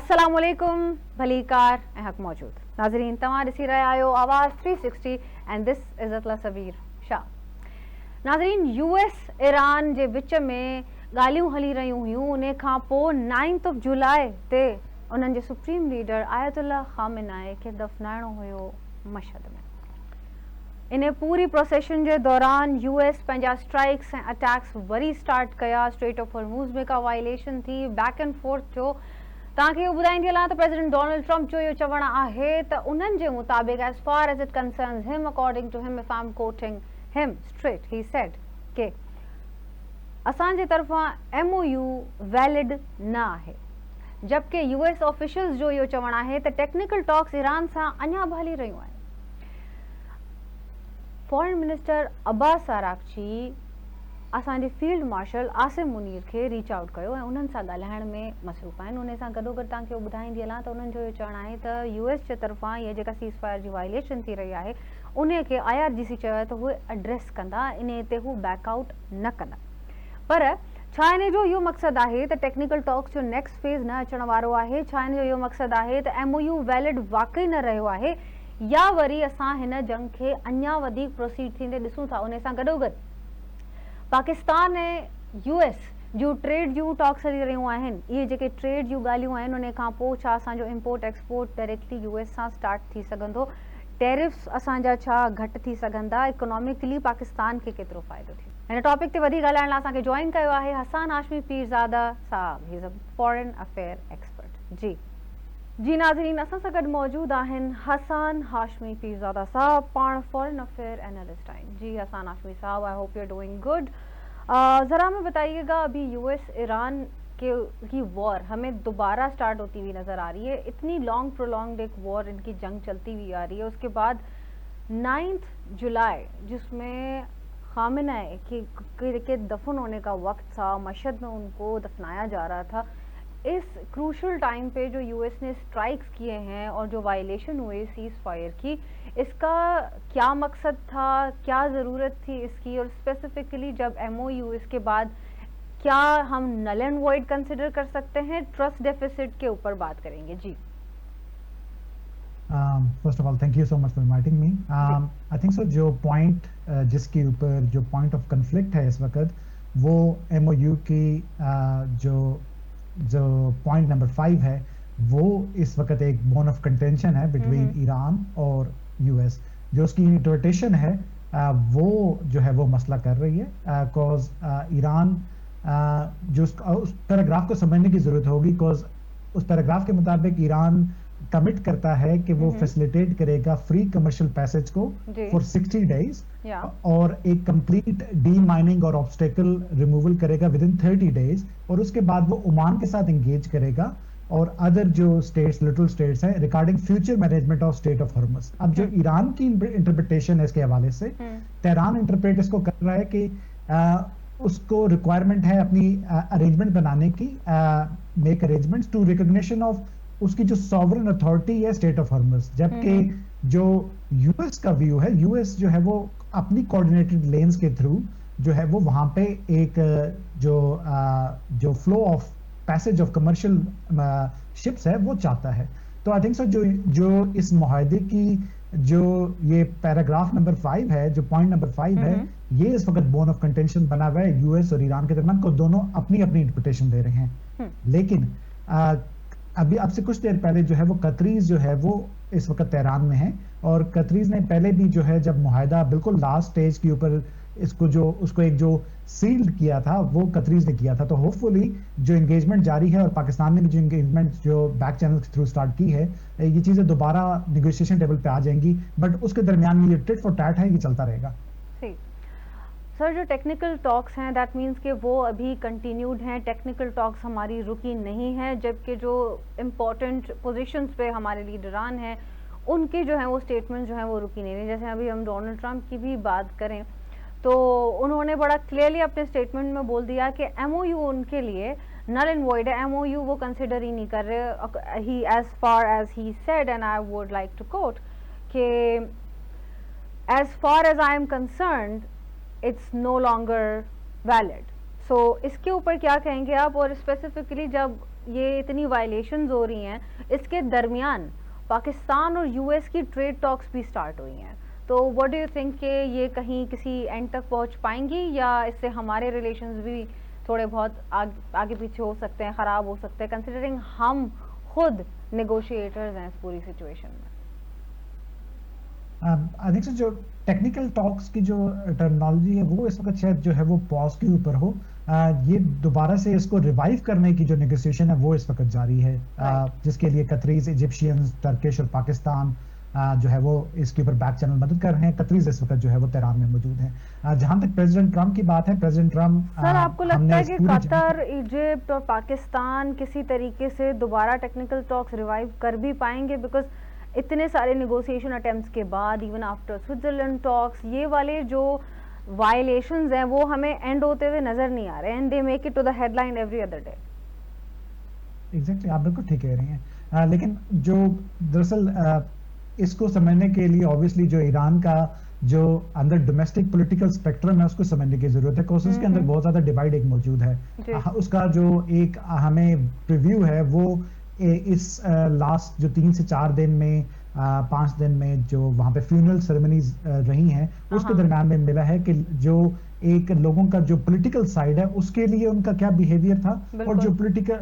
अस्सलामुअलैकुम भलीकार ऐं हक़ मौजूद नाज़रीन, तव्हां ॾिसी रहिया आहियो आवाज़ 360 and this is Atla Sabir Shah. नाज़रीन, यूएस ईरान जे विच में ॻाल्हियूं हली रहियूं हुयूं। उन खां पोइ 9 जुलाई ते उन्हनि जे सुप्रीम लीडर आयतुल्लाह ख़ामेनेई खे दफ़नाइणो हुयो मशहद में। इन पूरी प्रोसेशन जे दौरान यूएस पंहिंजा स्ट्राइक्स ऐं अटैक्स वरी स्टार्ट कया। स्ट्रेट ऑफ हॉर्मूज़ में का वायलेशन थी, बैक एंड फोर्थ थियो। तव्हांखे इहो ॿुधाईंदी हलां त प्रेसिडेंट डोनाल्ड ट्रम्प जो इहो चवणु आहे त उन्हनि जे मुताबिक़ as far as it concerns him, according to him, if I am quoting him straight, he said के असांजे तरफ़ां MOU वैलिड न आहे। जबकि यूएस ऑफिशियल्स जो इहो चवणु आहे त टेक्निकल टॉक्स ईरान सां अञा बि हली रहियूं आहिनि। फॉरेन मिनिस्टर अब्बास आरागची असांजे फील्ड मार्शल आसिम मुनीर खे रीच आउट कयो ऐं उन्हनि सां ॻाल्हाइण में मसरूफ़ आहिनि। उन सां गॾोगॾु तव्हांखे ॿुधाईंदी हलां त उन्हनि जो इहो चवणु आहे त यूएस जे तरफ़ां इहा जेका सीज़ फायर जी वायलेशन थी रही आहे उन खे IRGC चयो आहे त उहे एड्रेस कंदा, इन ते हू बैकआउट न कंदा। पर छा इन जो इहो मक़सदु आहे त टेक्निकल टॉक्स जो नेक्स्ट फेज़ न अचण वारो आहे? छा इन जो इहो मक़सदु आहे त MOU वैलिड वाकई न रहियो आहे, या वरी असां हिन जंग खे अञा वधीक प्रोसीड थींदे ॾिसूं था? उन सां गॾोगॾु पाकिस्तान ऐं US जूं ट्रेड जूं टॉक्स हली रहियूं आहिनि। इहे जेके ट्रेड जूं ॻाल्हियूं आहिनि उन खां पोइ छा असांजो इम्पोर्ट एक्सपोर्ट डायरेक्टली US सां स्टार्ट थी सघंदो? टेरिफ्स असांजा छा घटि थी सघंदा? इकोनॉमिकली पाकिस्तान खे केतिरो फ़ाइदो थींदो? हिन टॉपिक ते वधीक ॻाल्हाइण लाइ असांखे जॉइन कयो आहे हसन हाशमी पीरज़ादा साहब। He is a foreign affair expert. जी नाज़रीन, असां सां गॾु मौजूद आहिनि हसन हाशमी पीरज़ादा साहब, पाण फॉरेन अफेयर एनालिस्ट आहिनि। जी हसन हाशमी साहब, I hope you are doing good. ज़रा हमें बताइएगा, अभी US ईरान की वॉर हमें दोबारा स्टार्ट होती हुई नज़र आ रही है। इतनी लॉन्ग प्रोलॉन्ग्ड एक वॉर, इनकी जंग चलती हुई आ रही है। उसके बाद 9 जुलाई जिसमें ख़ामेनेई के दफन होने का वक्त था, मशहद में उनको दफनाया जा रहा था, इस क्रूशल टाइम पे जो US ने स्ट्राइक्स किए हैं और जो वायलेशन हुए सीज़ फायर की, इसका क्या मकसद था, क्या ज़रूरत थी इसकी? और स्पेसिफिकली जब MOU इसके बाद क्या हम नल एंड वॉइड कंसिडर कर सकते हैं? ट्रस्ट डेफिसिट के ऊपर बात करेंगे। जी first of all thank you so much for inviting me. I think so जो पॉइंट जिसके ऊपर जो पॉइंट ऑफ कन्फ्लिक्ट है इस वक्त, वो MOU की जो पॉइंट नंबर 5 है, वो इस वक्त एक बोन ऑफ कंटेंशन है बिटवीन ईरान और US। जो उसकी इंटरप्रिटेशन है वो जो है वो मसला कर रही है। बिकॉज ईरान जो उस पैराग्राफ को समझने की जरूरत होगी, बिकॉज उस पैराग्राफ के मुताबिक ईरान कमिट करता है कि वो फैसिलिटेट करेगा फ्री कमर्शियल पैसेज को फॉर 60 डेज और एक कंप्लीट डी माइनिंग और ऑब्स्टेकल रिमूवल करेगा विद इन 30 डेज, और उसके बाद वो ओमान के साथ एंगेज करेगा और अदर जो स्टेट्स, लिटिल स्टेट्स हैं, regarding future management of state of Hormuz. अब जो ईरान की इंटरप्रिटेशन है इसके हवाले से, तेहरान इंटरप्रेट इसको कर रहा है कि उसको रिक्वायरमेंट है अपनी अरेंजमेंट बनाने की, make arrangements to recognition of उसकी जो सॉवरन अथॉरिटी है स्टेट ऑफ हॉर्मस। जबकि जो US का व्यू है, US जो है वो अपनी कोऑर्डिनेटेड लेन्स के थ्रू जो है वो वहां पे एक जो flow of passage of commercial ships है वो चाहता है। तो आई थिंक सो जो इस मुआहदे की जो ये पैराग्राफ नंबर 5 है, जो पॉइंट नंबर 5 है, ये इस वक्त बोन ऑफ कंटेंशन बना हुआ है US और ईरान के दरमियान, को दोनों अपनी अपनी इंटरप्रिटेशन दे रहे हैं। लेकिन अभी अब से कुछ देर पहले जो है वो कतरीज जो है वो इस वक्त तेहरान में है, और कतरीज ने पहले भी जो है जब मुआहदा बिल्कुल लास्ट स्टेज के ऊपर उसको एक जो सील्ड किया था वो कतरीज ने किया था। तो होपफुली जो एंगेजमेंट जारी है, और पाकिस्तान ने भी जो एंगेजमेंट जो बैक चैनल के थ्रू स्टार्ट की है, ये चीजें दोबारा नेगोशिएशन टेबल पे आ जाएंगी, बट उसके दरमियान में ये टिट फॉर टैट है, ये चलता रहेगा। सर, जो टेक्निकल टॉक्स हैं दैट मीन्स कि वो अभी कंटिन्यूड हैं, टेक्निकल टॉक्स हमारी रुकी नहीं है, जबकि जो इम्पोर्टेंट पोजीशंस पे हमारे लीडरान हैं उनकी जो है वो स्टेटमेंट जो है वो रुकी नहीं है। जैसे अभी हम डोनाल्ड ट्रंप की भी बात करें तो उन्होंने बड़ा क्लियरली अपने स्टेटमेंट में बोल दिया कि MOU उनके लिए नल एंड वॉइड है, MOU वो कंसिडर ही नहीं कर रहे। He as far as he said, and I would like to quote कि as far as I am concerned it's no longer valid. So इसके ऊपर क्या कहेंगे आप? और स्पेसिफिकली जब ये इतनी वायलेशंस हो रही हैं, इसके दरमियान पाकिस्तान और यूएस की ट्रेड टॉक्स भी स्टार्ट हुई हैं, तो व्हाट डू यू थिंक कि ये कहीं किसी एंड तक पहुंच पाएंगी, या इससे हमारे रिलेशंस भी थोड़े बहुत आगे पीछे हो सकते हैं, ख़राब हो सकते हैं, कंसिडरिंग हम खुद नेगोशिएटर्स हैं इस पूरी सिचुएशन में? आई थिंक जो टेक्निकल टॉक्स की जो टर्मिनोलॉजी है वो इस वक्त शायद जो है वो पॉज के ऊपर हो। ये दोबारा से इसको रिवाइव करने की जो नेगोशिएशन है वो इस वक्त जारी है, जिसके लिए कतरीज, इजिप्शियंस, टर्किश और पाकिस्तान जो है वो इसके ऊपर बैक चैनल मदद कर रहे हैं। कतरीज इस वक्त जो है वो तेहरान में मौजूद है। जहां तक प्रेसिडेंट ट्रम्प की बात है, प्रेसिडेंट ट्रम्प, सर आपको लगता है कि कतर, इजिप्ट और पाकिस्तान किसी तरीके से दोबारा टेक्निकल टॉक्स रिवाइव कर भी पाएंगे? बिकॉज इतने सारे नेगोशिएशन अटेम्प्ट्स के बाद, इवन आफ्टर स्विट्जरलैंड टॉक्स, ये वाले जो वायलेशंस हैं वो हमें एंड होते हुए नजर नहीं आ रहे, and they make it to the headline every other day. Exactly, आप बिल्कुल ठीक कह रही हैं। लेकिन जो दरअसल इसको समझने के लिए ऑब्वियसली जो ईरान का जो अंदर डोमेस्टिक पॉलिटिकल स्पेक्ट्रम है उसको समझने की जरूरत है, बिकॉज उसके अंदर बहुत ज्यादा डिवाइड एक मौजूद है। उसका जो एक हमें प्रीव्यू है वो इस लास्ट जो 3 से 4 दिन में, 5 दिन में जो वहां पे फ्यूनरल सेरेमनीज रही हैं उसके दरम्यान में मिला है कि जो एक लोगों का जो पॉलिटिकल साइड है उसके लिए उनका क्या बिहेवियर था, और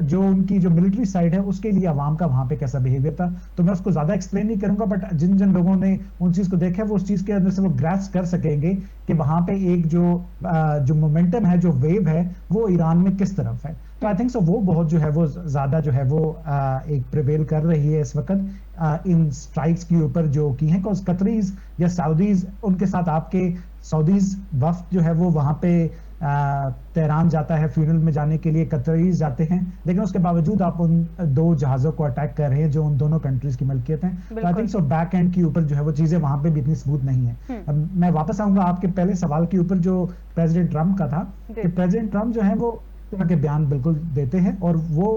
जो उनकी जो मिलिट्री साइड है उसके लिए अवाम का वहां पे कैसा बिहेवियर था। तो मैं उसको ज्यादा एक्सप्लेन नहीं करूंगा, बट जिन जिन लोगों ने उन चीज को देखा है वो उस चीज के अंदर से वो ग्रास्प कर सकेंगे कि वहां पे एक जो मोमेंटम है, जो वेव है, वो ईरान में किस तरफ है। तो आई थिंक सो वो बहुत जो है वो ज्यादा जो है वो एक प्रिवेल कर रही है इस वक्त इन स्ट्राइक्स के ऊपर जो की है। बिकॉज कतरीज या सऊदीज, उनके साथ आपके सऊदीज वफ्द जो है वो वहां पे तेहरान जाता है फ्यूनरल में जाने के लिए, कतरीज जाते हैं, लेकिन उसके बावजूद आप उन 2 जहाजों को अटैक कर रहे हैं जो उन दोनों कंट्रीज की मलकियत है। तो आई थिंक सो बैक एंड के ऊपर जो है वो चीजें वहां पे भी इतनी स्मूथ नहीं है। मैं वापस आऊंगा आपके पहले सवाल के ऊपर जो प्रेसिडेंट ट्रम्प का था, कि प्रेसिडेंट ट्रम्प जो है वो तरह के बयान बिल्कुल देते हैं और वो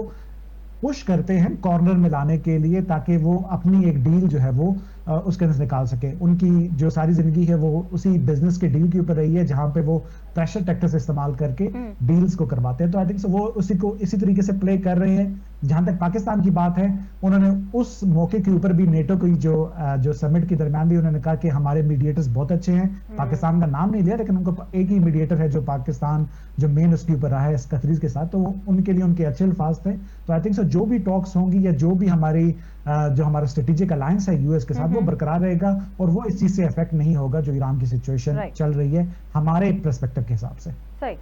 पुश करते हैं कॉर्नर में लाने के लिए, ताकि वो अपनी एक डील जो है वो उसके अंदर से निकाल सके। उनकी जो सारी जिंदगी है वो उसी बिजनेस के डील के ऊपर रही है जहां पे वो प्रेशर टैक्टिक्स इस्तेमाल करके डील्स को करवाते हैं। तो आई थिंक वो उसी को इसी तरीके से प्ले कर रहे हैं। जहां तक पाकिस्तान की बात है, उन्होंने उस मौके के ऊपर भी नेटो की जो समिट के दरमियान भी उन्होंने कहा कि हमारे मीडिएटर्स बहुत अच्छे हैं। पाकिस्तान का नाम नहीं लिया, लेकिन उनको एक ही मीडिएटर है जो पाकिस्तान जो मेन उसके ऊपर रहा है कतरीज के साथ, तो उनके लिए उनके अच्छे अल्फाज थे। तो आई थिंक सो जो भी टॉक्स होंगी या जो भी जो हमारा स्ट्रेटेजिक अलायंस है यूएस के साथ, वो बरकरार रहेगा और वो इस चीज से इफेक्ट नहीं होगा जो ईरान की सिचुएशन चल रही है हमारे पर्सपेक्टिव के हिसाब से। सही।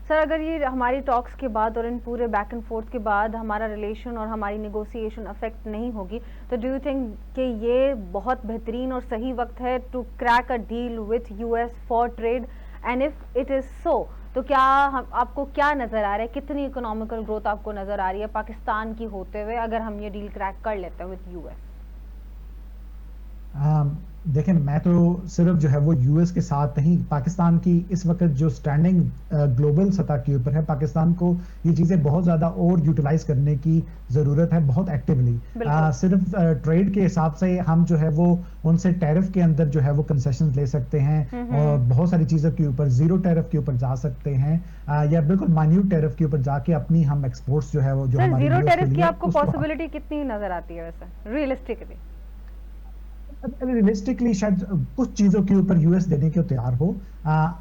सर अगर ये हमारी टॉक्स के बाद और इन पूरे बैक एंड फोर्थ के बाद हमारा रिलेशन और हमारी नेगोशिएशन अफेक्ट नहीं होगी, तो डू यू थिंक कि ये बहुत बेहतरीन और सही वक्त है to crack a deal with US for trade? And if it is so, तो क्या आपको क्या नजर आ रहा है, कितनी इकोनॉमिकल ग्रोथ आपको नजर आ रही है पाकिस्तान की होते हुए अगर हम ये डील क्रैक कर लेते हैं विथ यूएस? देखें, मैं तो सिर्फ जो है वो यूएस के साथ नहीं, पाकिस्तान की इस वक्त जो स्टैंडिंग ग्लोबल सतह के ऊपर है, पाकिस्तान को ये चीजें बहुत ज्यादा और यूटिलाइज करने की जरूरत है, बहुत एक्टिवली। सिर्फ ट्रेड के हिसाब से हम जो है वो उनसे टैरिफ के अंदर जो है वो कंसेशन ले सकते हैं और बहुत सारी चीजों के ऊपर जीरो टैरिफ के ऊपर जा सकते हैं, या बिल्कुल माइन्यूट टैरिफ के ऊपर जाके अपनी हम एक्सपोर्ट्स जो है वो जो हमारी जीरो टैरिफ की आपको पॉसिबिलिटी कितनी नजर आती है वैसे रियलिस्टिकली? रियलिस्टिकली शायद कुछ चीजों के ऊपर यूएस देने के तैयार हो।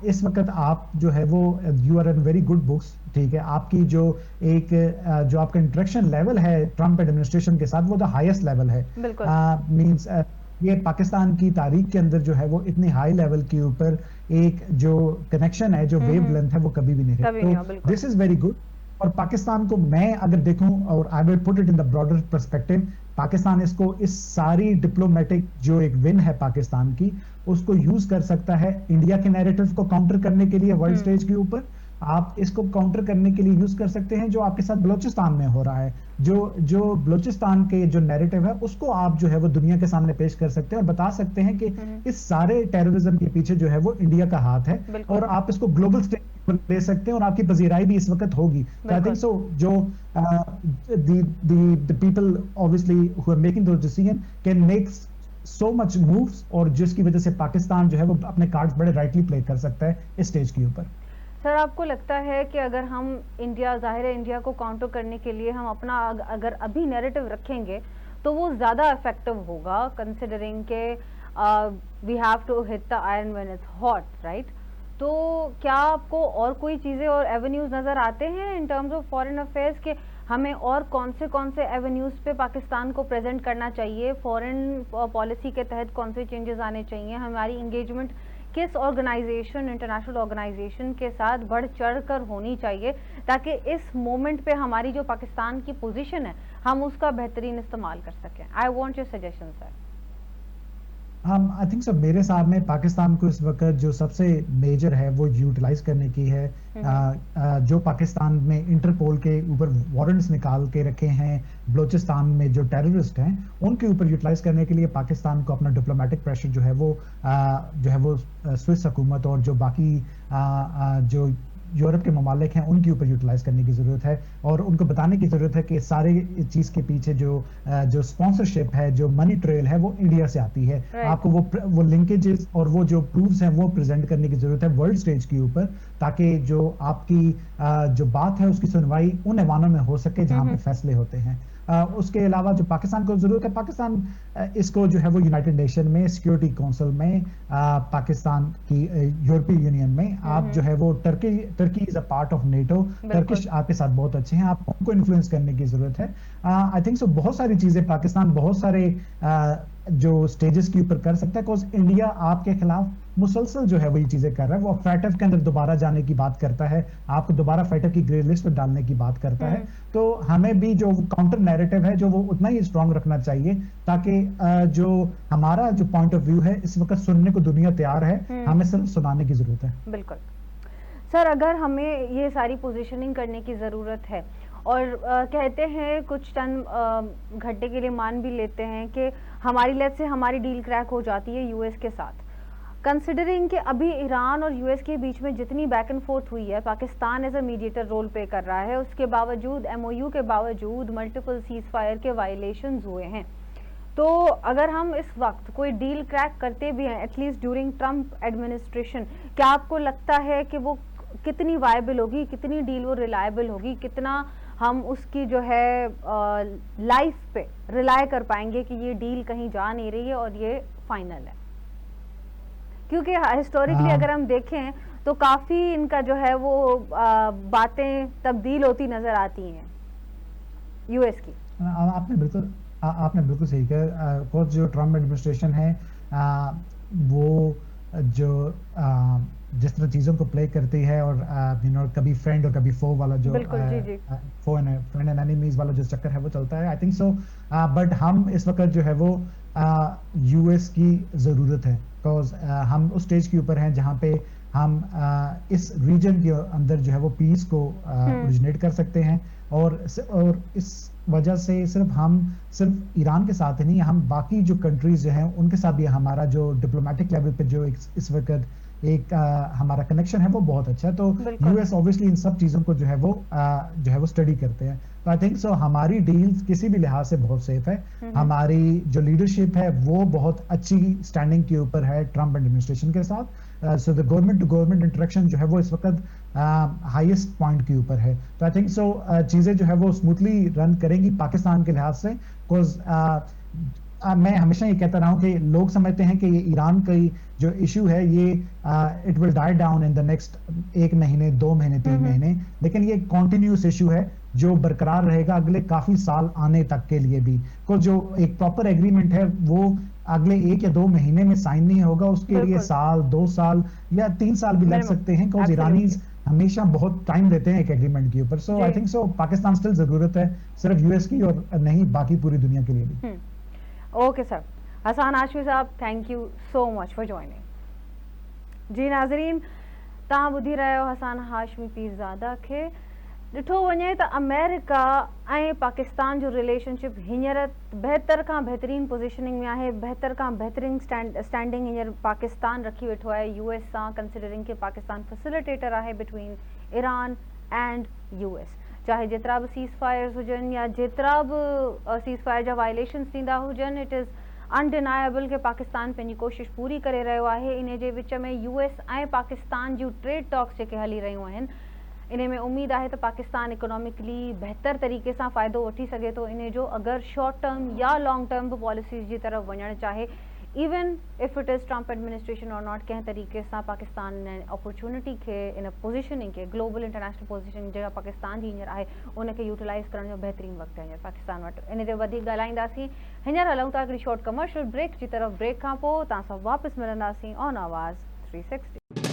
इस वक्त आप जो है वो you are in very good books, ठीक है, आपकी जो जो आपका इंटरेक्शन लेवल है ट्रम्प एडमिनिस्ट्रेशन के साथ वो द हाईएस्ट लेवल है। मींस ये पाकिस्तान की तारीख के अंदर जो है वो इतनी हाई लेवल के ऊपर एक जो कनेक्शन है, जो वेव लेंथ है, वो कभी भी नहीं रही। तो दिस इज वेरी गुड। और पाकिस्तान को मैं अगर देखूं, और I will put it in the broader perspective, Pakistan इसको इस सारी डिप्लोमेटिक जो एक विन है पाकिस्तान की, उसको यूज कर सकता है इंडिया के नैरेटिव को काउंटर करने के लिए वर्ल्ड स्टेज के ऊपर। आप इसको काउंटर करने के लिए यूज कर सकते हैं जो आपके साथ बलूचिस्तान में हो रहा है, जो बलूचिस्तान के जो नैरेटिव है उसको आप जो है वो दुनिया के सामने पेश कर सकते हैं और बता सकते हैं कि इस सारे टेररिज्म के पीछे जो है वो इंडिया का हाथ है, और आप इसको ग्लोबल स्टेज पर ले सकते हैं और आपकी पजीराई भी इस वक्त होगी। आई थिंक सो जो the people obviously who are making those decisions can make so much moves, और जिसकी वजह से पाकिस्तान जो है वो अपने कार्ड्स बड़े राइटली प्ले कर सकता है इस स्टेज के ऊपर। सर आपको लगता है कि अगर हम इंडिया, ज़ाहिर है इंडिया को काउंटर करने के लिए हम अपना अगर अभी नैरेटिव रखेंगे तो वो ज़्यादा इफेक्टिव होगा, कंसिडरिंग के we have to hit the iron when it's hot, right? तो क्या आपको और कोई चीज़ें और एवेन्यूज़ नज़र आते हैं in terms of foreign affairs के हमें और कौन से एवेन्यूज़ पे पाकिस्तान को प्रेजेंट करना चाहिए, फॉरेन पॉलिसी के तहत कौन से चेंजेस आने चाहिए, हमारी इंगेजमेंट किस ऑर्गेनाइजेशन, इंटरनेशनल ऑर्गेनाइजेशन के साथ बढ़ चढ़ कर होनी चाहिए ताकि इस मोमेंट पे हमारी जो पाकिस्तान की पोजीशन है हम उसका बेहतरीन इस्तेमाल कर सकें? I want your suggestion sir. I think सो मेरे हिसाब में पाकिस्तान को इस वक्त जो सबसे मेजर है वो यूटिलाइज करने की है। जो पाकिस्तान में इंटरपोल के ऊपर वारंट्स निकाल के रखे हैं बलूचिस्तान में जो टेररिस्ट हैं उनके ऊपर यूटिलाइज करने के लिए पाकिस्तान को अपना डिप्लोमेटिक प्रेशर जो है वो स्विस हुकूमत और जो बाकी जो यूरोप के ममालिक हैं उनके ऊपर यूटिलाइज करने की ज़रूरत है और उनको बताने की ज़रूरत है कि सारे चीज़ के पीछे जो स्पॉन्सरशिप है, जो मनी ट्रेल है वो इंडिया से आती है। आपको वो लिंकेजेस और वो जो प्रूफ्स हैं वो प्रेजेंट करने की ज़रूरत है वर्ल्ड स्टेज के ऊपर, ताकि जो आपकी जो बात है उसकी सुनवाई उन ऐवानों में हो सके जहाँ पे फैसले होते हैं। उसके अलावा जो पाकिस्तान को जरूरत है, पाकिस्तान इसको जो है वो यूनाइटेड नेशन में, सिक्योरिटी काउंसिल में, पाकिस्तान की यूरोपीय यूनियन में आप जो है वो Turkey is a part of NATO, Turkish आपके साथ बहुत अच्छे हैं, आप उनको इन्फ्लुएंस करने की जरूरत है। आई थिंक सो बहुत सारी चीजें पाकिस्तान बहुत सारे जो स्टेजेस के ऊपर कर सकता है, बिकॉज इंडिया आपके खिलाफ मुसलसल जो है वो ये चीजें कर रहा है। वो फैटफ के अंदर दोबारा जाने की बात करता है, आपको दोबारा फैटफ की ग्रे लिस्ट में डालने की बात करता है। तो हमें भी जो काउंटर नैरेटिव है जो वो उतना ही स्ट्रांग रखना चाहिए ताकि जो हमारा जो पॉइंट ऑफ व्यू है इस वक्त सुनने को दुनिया तैयार है, हमें सिर्फ सुनाने की जरूरत है। बिल्कुल सर, अगर हमें ये सारी पोजीशनिंग करने की ज़रूरत है और कहते हैं कुछ टन घंटे के लिए मान भी लेते हैं कि हमारी लेट से हमारी डील क्रैक हो जाती है यूएस के साथ, कंसिडरिंग कि अभी ईरान और यूएस के बीच में जितनी बैक एंड फोर्थ हुई है, Pakistan as a mediator role play कर रहा है, उसके बावजूद एमओयू के बावजूद मल्टीपल सीज फायर के वायलेशंस हुए हैं। तो अगर हम इस वक्त कोई डील क्रैक करते भी हैं एटलीस्ट ड्यूरिंग ट्रम्प एडमिनिस्ट्रेशन, क्या आपको लगता है कि वो कितनी वायबल होगी, कितनी डील वो रिलायबल होगी, कितना हम उसकी जो है लाइफ पे रिलाय कर पाएंगे कि ये डील कहीं जा नहीं रही है और ये फाइनल है? क्योंकि हिस्टोरिकली अगर हम देखें तो काफ़ी इनका जो है वो बातें तब्दील होती नज़र आती हैं यूएस की। आपने बिल्कुल सही कहा। जो ट्रम्प एडमिनिस्ट्रेशन है वो जो जिस तरह चीज़ों को प्ले करती है और कभी फ्रेंड और कभी फो वाला जो फ्रेंड एंड एनिमीज वाला जो चक्कर है वो चलता है। आई थिंक सो बट हम इस वक्त जो है वो यूएस की ज़रूरत है, बिकॉज हम उस स्टेज के ऊपर हैं जहाँ पे हम इस रीजन के अंदर जो है वो पीस को ओरिजिनेट कर सकते हैं और इस वजह से सिर्फ ईरान के साथ ही नहीं, हम बाकी जो कंट्रीज जो हैं उनके साथ भी हमारा जो डिप्लोमेटिक लेवल पे जो इस वक्त एक हमारा कनेक्शन है वो बहुत अच्छा है। तो यूएस ऑब्वियसली इन सब चीज़ों को जो है वो स्टडी करते हैं। तो आई थिंक सो हमारी डील्स किसी भी लिहाज से बहुत सेफ है। हमारी जो लीडरशिप है वो बहुत अच्छी स्टैंडिंग के ऊपर है ट्रम्प एडमिनिस्ट्रेशन के साथ। So the government to government interaction जो है वो इस वक्त हाईएस्ट पॉइंट के ऊपर है। तो आई थिंक सो चीज़ें जो है वो स्मूथली रन करेंगी पाकिस्तान के लिहाज से, बिकॉज मैं हमेशा ये कहता रहा हूँ कि लोग समझते हैं कि ये ईरान का जो इशू है ये it will die down in the next 1 महीने 2 महीने 3 महीने, लेकिन ये कॉन्टिन्यूस इशू है जो बरकरार रहेगा अगले काफी साल आने तक के लिए भी। को जो एक प्रॉपर एग्रीमेंट है वो अगले 1 या 2 महीने में साइन नहीं होगा, उसके लिए साल 2 साल या 3 साल भी लग सकते हैं, बिकॉज ईरानीज हमेशा बहुत टाइम देते हैं एक एग्रीमेंट के ऊपर। So I think so Pakistan still जरूरत है सिर्फ यूएस की और नहीं बाकी पूरी दुनिया के लिए भी। ओके सर, हसन हाशमी साहब, thank you so much for joining. जी नाज़रीन, तव्हां ॿुधी रहिया आहियो हसन हाशमी पीरज़ादा खे। ॾिठो वञे त अमेरिका ऐं पाकिस्तान जो रिलेशनशिप हींअर बहितर खां बहितरीन पोज़ीशनिंग में आहे, बहितर खां बहितरीन स्टैंडिंग हींअर पाकिस्तान रखी वेठो आहे यूएस सां, कंसिडरिंग कि पाकिस्तान फैसिलिटेटर आहे बिटवीन ईरान एंड यूएस। चाहे जेतिरा बि सीज़ फायर्स हुजनि या जेतिरा बि सीज़ फायर जा वायलेशंस थींदा हुजनि, इट इज़ अनडिनाएबल कि पाकिस्तान पंहिंजी कोशिश पूरी करे रहियो आहे। इन जे विच में यूएस ऐं पाकिस्तान जूं ट्रेड टॉक्स जेके हली रहियूं आहिनि, इन में उम्मीद आहे त पाकिस्तान इकोनॉमिकली बहितर तरीक़े सां फ़ाइदो वठी सघे थो इन जो, अगरि शॉर्ट टर्म या लॉन्ग टर्म बि पॉलिसीज़ जी तरफ़ वञणु चाहे, even if it is Trump administration और नॉट। कंहिं तरीक़े सां पाकिस्तान ने अपॉर्चुनिटी खे, इन पोजिशनिंग खे, ग्लोबल इंटरनेशनल पोजिशनिंग जेका पाकिस्तान जी हींअर आहे उनखे यूटिलाइज़ करण जो बहितरीनु वक़्तु आहे हींअर पाकिस्तान वटि। इन ते वधीक ॻाल्हाईंदासीं। हींअर हलूं था हिकिड़ी शॉर्ट कमर्शियल ब्रेक जी तरफ़। ब्रेक खां पोइ तव्हां सां वापसि मिलंदासीं ऑन आवाज़ 360।